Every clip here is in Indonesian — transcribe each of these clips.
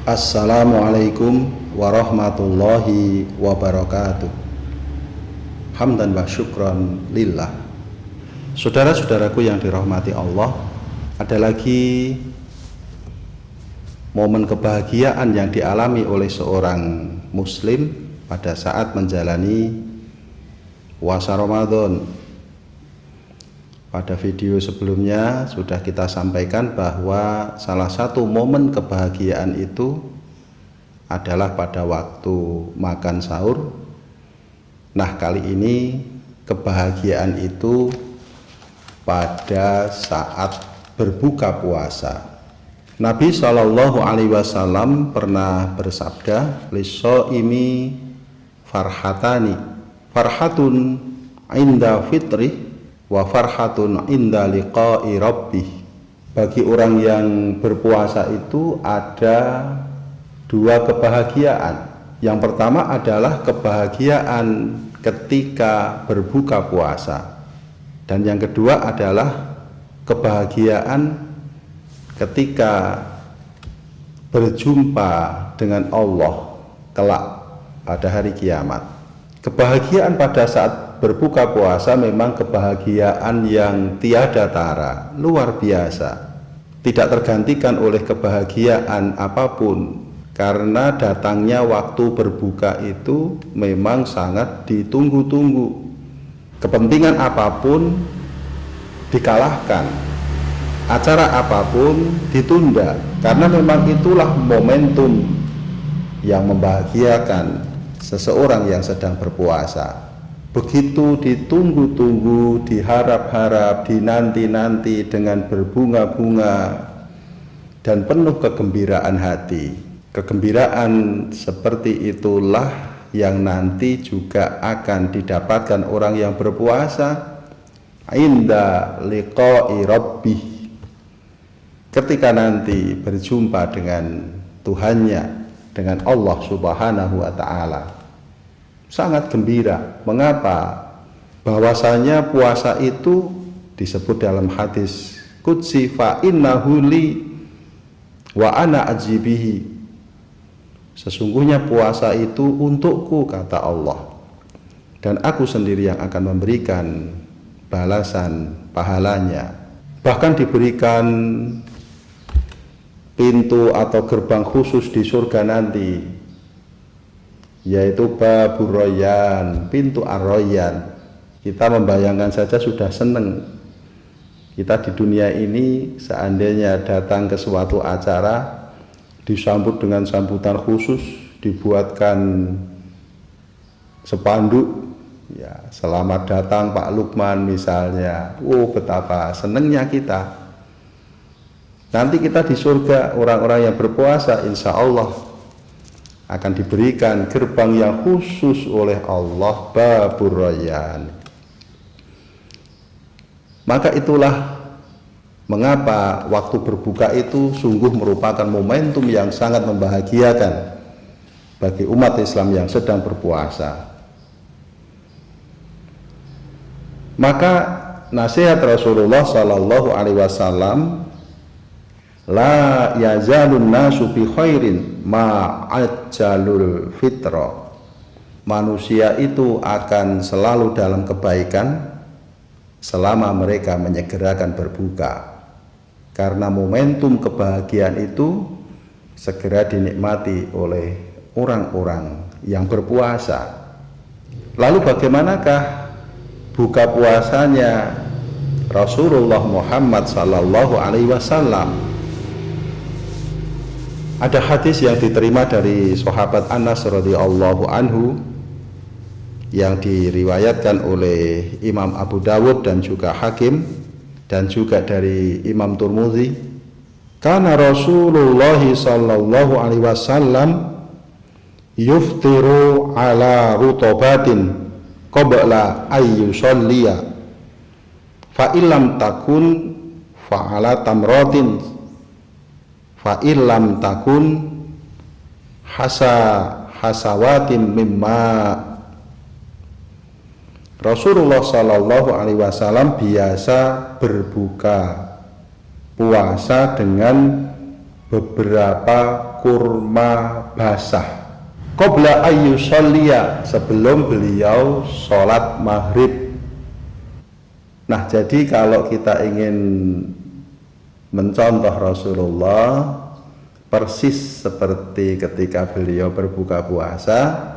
Assalamualaikum warahmatullahi wabarakatuh. Hamdan wa syukran lillah. Saudara-saudaraku yang dirahmati Allah, ada lagi momen kebahagiaan yang dialami oleh seorang muslim pada saat menjalani puasa Ramadan. Pada video sebelumnya sudah kita sampaikan bahwa salah satu momen kebahagiaan itu adalah pada waktu makan sahur. Nah, kali ini kebahagiaan itu pada saat berbuka puasa. Nabi Shallallahu Alaihi Wasallam pernah bersabda, "Lis-shaimi farhatani, farhatun inda fitrih wa farhatun inda liqa'i rabbih." Bagi orang yang berpuasa itu ada dua kebahagiaan. Yang pertama adalah kebahagiaan ketika berbuka puasa, dan yang kedua adalah kebahagiaan ketika berjumpa dengan Allah kelak pada hari kiamat. Kebahagiaan pada saat berbuka puasa memang kebahagiaan yang tiada tara, luar biasa, tidak tergantikan oleh kebahagiaan apapun, karena datangnya waktu berbuka itu memang sangat ditunggu-tunggu. Kepentingan apapun dikalahkan, acara apapun ditunda, karena memang itulah momentum yang membahagiakan seseorang yang sedang berpuasa. Begitu ditunggu-tunggu, diharap-harap, dinanti-nanti dengan berbunga-bunga dan penuh kegembiraan hati. Kegembiraan seperti itulah yang nanti juga akan didapatkan orang yang berpuasa inda liqa'i rabbih, ketika nanti berjumpa dengan Tuhannya, dengan Allah Subhanahu wa Ta'ala. Sangat gembira. Mengapa? Bahwasanya puasa itu disebut dalam hadis qudsi, fa innahu li wa ana ajibihi. Sesungguhnya puasa itu untukku, kata Allah, dan aku sendiri yang akan memberikan balasan pahalanya. Bahkan diberikan pintu atau gerbang khusus di surga nanti, yaitu babur royan, pintu ar-royan. Kita membayangkan saja sudah seneng. Kita di dunia ini seandainya datang ke suatu acara, disambut dengan sambutan khusus, dibuatkan spanduk, ya, selamat datang Pak Lukman misalnya. Oh, betapa senengnya kita. Nanti kita di surga, orang-orang yang berpuasa insya Allah akan diberikan gerbang yang khusus oleh Allah, babur royan. Maka itulah mengapa waktu berbuka itu sungguh merupakan momentum yang sangat membahagiakan bagi umat Islam yang sedang berpuasa. Maka nasihat Rasulullah Sallallahu Alaihi Wasallam, la yazalun nasu bi khairin ma'ajjalul fitra. Manusia itu akan selalu dalam kebaikan selama mereka menyegerakan berbuka, karena momentum kebahagiaan itu segera dinikmati oleh orang-orang yang berpuasa. Lalu bagaimanakah buka puasanya Rasulullah Muhammad Sallallahu Alaihi Wasallam? Ada hadis yang diterima dari sahabat Anas radhiyallahu anhu yang diriwayatkan oleh Imam Abu Dawud dan juga Hakim, dan juga dari Imam Tirmidzi. Kana Rasulullah sallallahu alaihi wasallam yuftiru ala rutobatin qabla ayyusalliya, fa illam takun fa ala tamratin, fa illam takun hasawatin mimma. Rasulullah Shallallahu Alaihi Wasallam biasa berbuka puasa dengan beberapa kurma basah. Qabla ayyusalliya, sebelum beliau sholat maghrib. Nah, jadi kalau kita ingin mencontoh Rasulullah persis seperti ketika beliau berbuka puasa,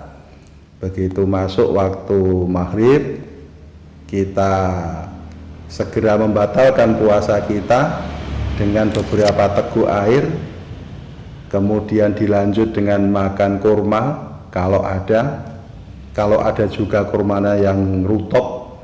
begitu masuk waktu maghrib kita segera membatalkan puasa kita dengan beberapa teguk air, kemudian dilanjut dengan makan kurma kalau ada juga kurmanya yang rutop,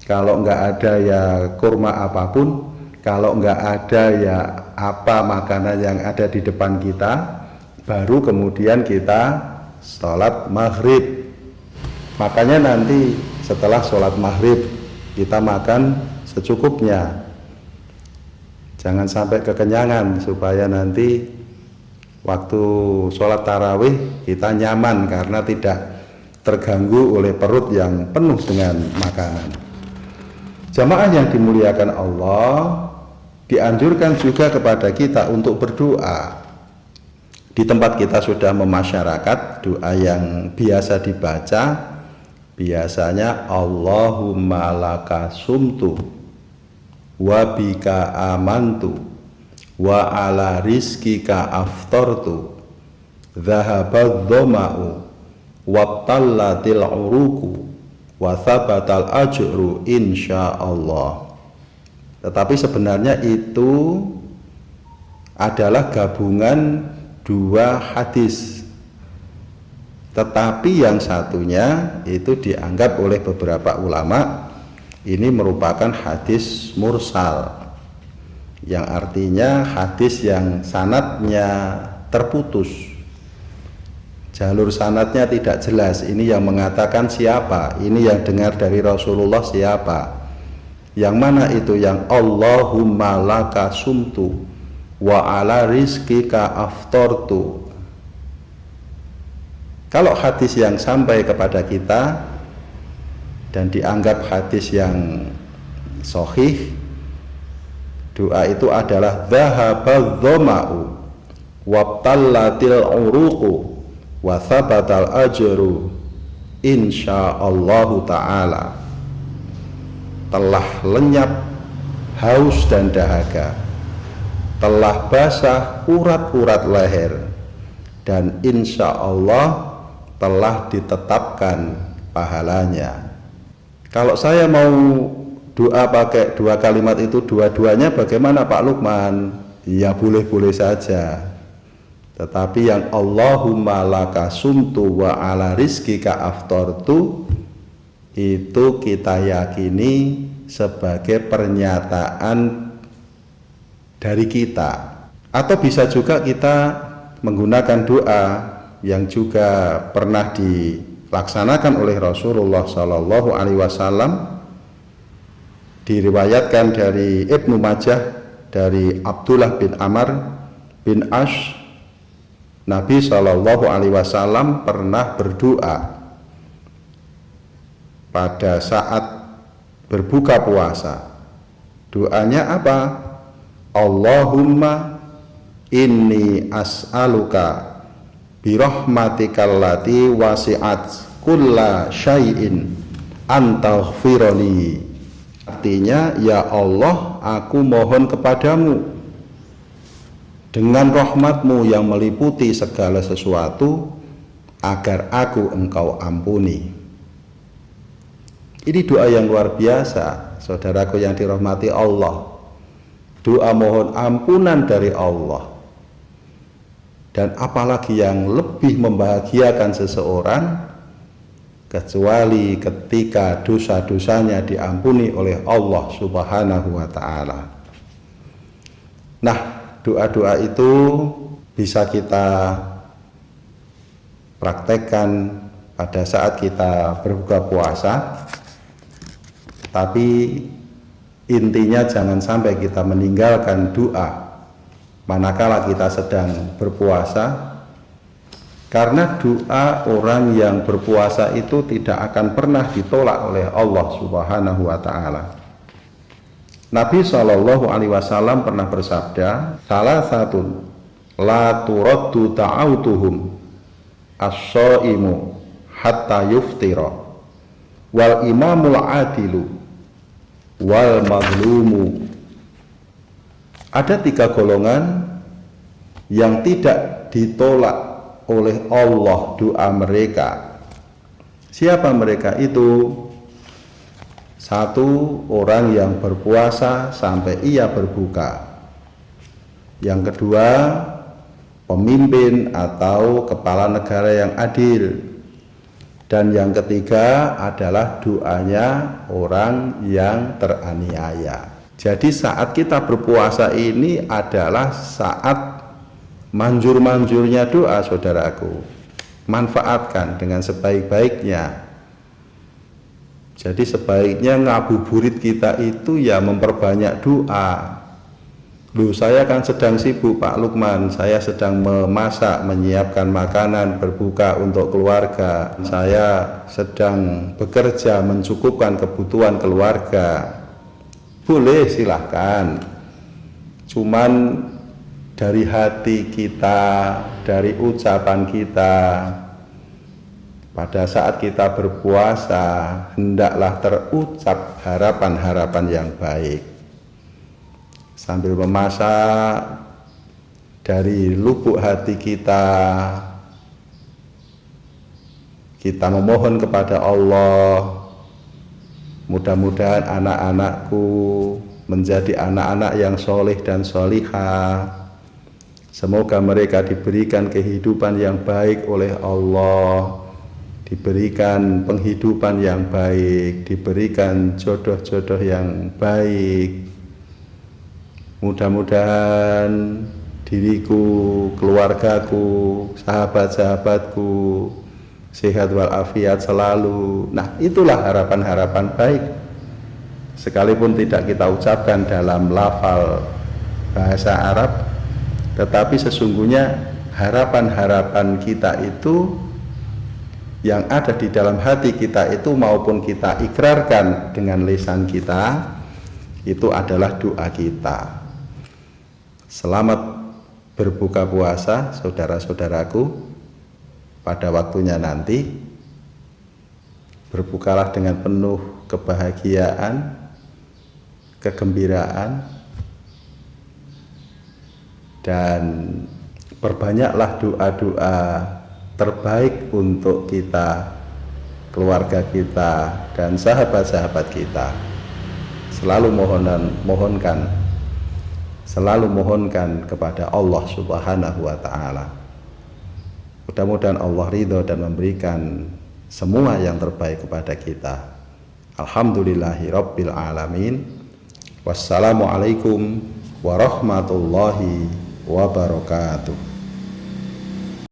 kalau nggak ada ya kurma apapun, kalau nggak ada ya apa makanan yang ada di depan kita, baru kemudian kita sholat maghrib. Makanya nanti setelah sholat maghrib kita makan secukupnya, jangan sampai kekenyangan, supaya nanti waktu sholat tarawih kita nyaman karena tidak terganggu oleh perut yang penuh dengan makanan. Jamaah yang dimuliakan Allah, dianjurkan juga kepada kita untuk berdoa. Di tempat kita sudah memasyarakat doa yang biasa dibaca, biasanya Allahumma laka sumtu wa bika amantu wa ala rizkika aftartu dhahabadh dhama'u wabtallatil uruku wa thabatal ajru insyaallah. Tetapi sebenarnya itu adalah gabungan dua hadis, tetapi yang satunya itu dianggap oleh beberapa ulama ini merupakan hadis mursal, yang artinya hadis yang sanadnya terputus, jalur sanadnya tidak jelas. Ini yang mengatakan siapa, ini yang dengar dari Rasulullah siapa, yang mana itu yang Allahumma laka sumtu wa ala rizkika aftartu. Kalau hadis yang sampai kepada kita dan dianggap hadis yang sahih, doa itu adalah dhahabadh dhama'u wabtallatil uruqu wa thabatal ajru insyaallahu ta'ala. Telah lenyap haus dan dahaga, telah basah urat-urat leher, dan insya Allah telah ditetapkan pahalanya. Kalau saya mau doa pakai dua kalimat itu dua-duanya, bagaimana Pak Lukman? Ya boleh-boleh saja. Tetapi yang Allahumma laka sumtu wa ala rizkika aftartu itu kita yakini sebagai pernyataan dari kita. Atau bisa juga kita menggunakan doa yang juga pernah dilaksanakan oleh Rasulullah Shallallahu Alaihi Wasallam, diriwayatkan dari Ibnu Majah dari Abdullah bin Amr bin Ash, Nabi Shallallahu Alaihi Wasallam pernah berdoa pada saat berbuka puasa. Doanya apa? Allahumma inni as'aluka birahmatikal lati wasi'at kulla syai'in antaghfirli. Artinya, ya Allah, aku mohon kepadamu dengan rahmatmu yang meliputi segala sesuatu agar aku engkau ampuni. Ini doa yang luar biasa, saudaraku yang dirahmati Allah. Doa mohon ampunan dari Allah. Dan apalagi yang lebih membahagiakan seseorang kecuali ketika dosa-dosanya diampuni oleh Allah Subhanahu wa ta'ala. Nah, doa-doa itu bisa kita praktekkan pada saat kita berbuka puasa. Tapi intinya jangan sampai kita meninggalkan doa manakala kita sedang berpuasa, karena doa orang yang berpuasa itu tidak akan pernah ditolak oleh Allah Subhanahu wa ta'ala. Nabi Shallallahu Alaihi Wasallam pernah bersabda, salah satu la turaddu ta'autuhum as-shaimu hatta yuftira wal imamul adilu wal mazlumu. Ada 3 golongan yang tidak ditolak oleh Allah doa mereka. Siapa mereka itu? 1, orang yang berpuasa sampai ia berbuka. Yang kedua, pemimpin atau kepala negara yang adil. Dan yang ketiga adalah doanya orang yang teraniaya. Jadi saat kita berpuasa ini adalah saat manjur-manjurnya doa, saudaraku. Manfaatkan dengan sebaik-baiknya. Jadi sebaiknya ngabuburit kita itu ya memperbanyak doa. Loh, saya kan sedang sibuk Pak Lukman, saya sedang memasak, menyiapkan makanan berbuka untuk keluarga, saya sedang bekerja mencukupkan kebutuhan keluarga. Boleh, silahkan. Cuman dari hati kita, dari ucapan kita, pada saat kita berpuasa, hendaklah terucap harapan-harapan yang baik. Sambil memasak, dari lubuk hati kita memohon kepada Allah, mudah-mudahan anak-anakku menjadi anak-anak yang soleh dan solihah. Semoga mereka diberikan kehidupan yang baik oleh Allah, diberikan penghidupan yang baik, diberikan jodoh-jodoh yang baik. Mudah-mudahan diriku, keluargaku, sahabat-sahabatku sehat walafiat selalu. Nah, itulah harapan-harapan baik. Sekalipun tidak kita ucapkan dalam lafal bahasa Arab, tetapi sesungguhnya harapan-harapan kita itu yang ada di dalam hati kita itu maupun kita ikrarkan dengan lisan kita, itu adalah doa kita. Selamat berbuka puasa, saudara-saudaraku. Pada waktunya nanti, berbukalah dengan penuh kebahagiaan, kegembiraan, dan perbanyaklah doa-doa terbaik untuk kita, keluarga kita, dan sahabat-sahabat kita. Selalu mohonkan kepada Allah Subhanahu wa ta'ala. Mudah-mudahan Allah ridho dan memberikan semua yang terbaik kepada kita. Alhamdulillahi Rabbil Alamin. Wassalamualaikum warahmatullahi wabarakatuh.